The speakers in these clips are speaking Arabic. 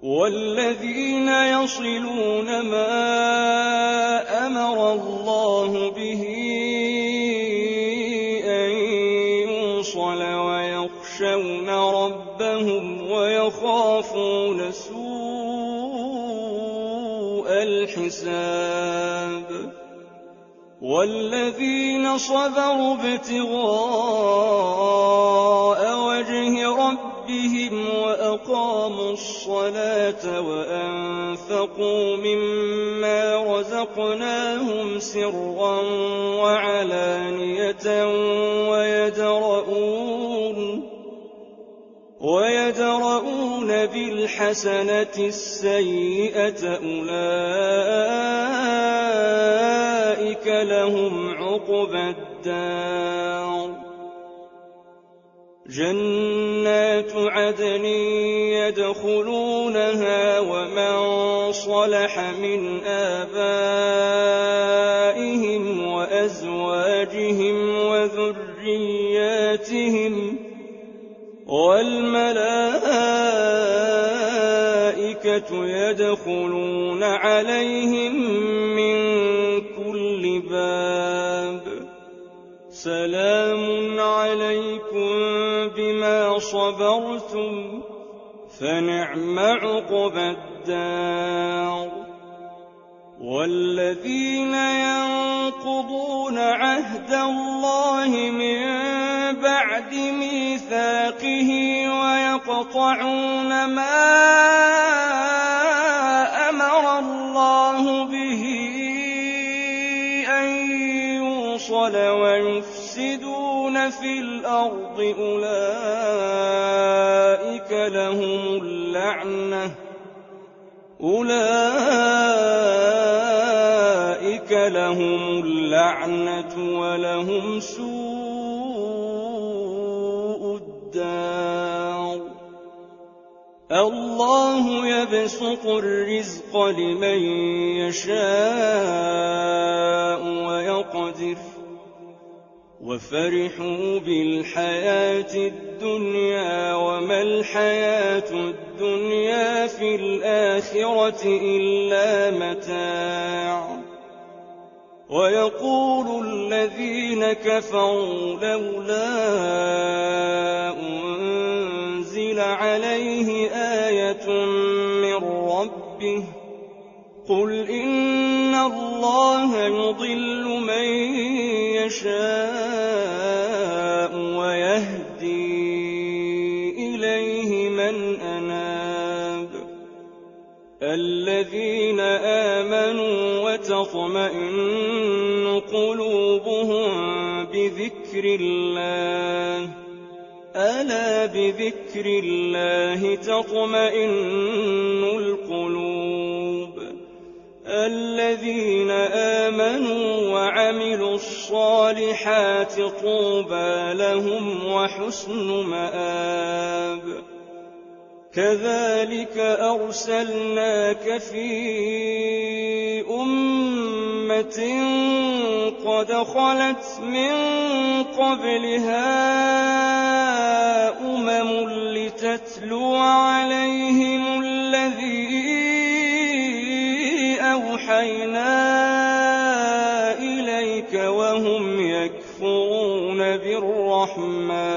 والذين يصلون ما أمر الله به أن يوصل ويخشون ربهم ويخافون سوء الحساب والذين صبروا ابتغاء وجه ربهم وأقاموا الصلاة وأنفقوا مما رزقناهم سرا وعلانية ويدرؤون بالحسنة السيئة أولئك لهم عقبى الدار جنات عدن يدخلونها ومن صلح من آبائهم وأزواجهم وذرياتهم والملائكة يدخلون عليهم من كل باب سلام عليكم بما صبرتم فنعم عقبى الدار والذين ينقضون عهد الله من بعد ميثاقه ويقطعون ما أمر الله به أن يوصل ويفسدون في الأرض أولئك لهم اللعنة ولهم سوء الدار الله يبسط الرزق لمن يشاء ويقدر وفرحوا بالحياة الدنيا وما الحياة الدنيا في الآخرة إلا متاع ويقول الذين كفروا لولا أنزل عليه آية من ربه قل إن الله يضل من يشاء ويهدي إليه من أناب الذين آمنوا وتطمئن قلوبهم بذكر الله ألا بذكر الله تطمئن القلوب الذين آمنوا وعملوا الصالحات طوبى لهم وحسن مآب كذلك أرسلناك في أمة قد خلت من قبلها لتتلو عليهم الذي أوحينا إليك وهم يكفرون بالرحمن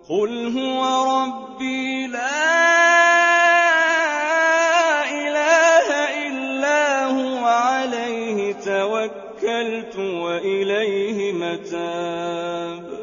قل هو ربي لا إله إلا هو عليه توكلت وإليه متاب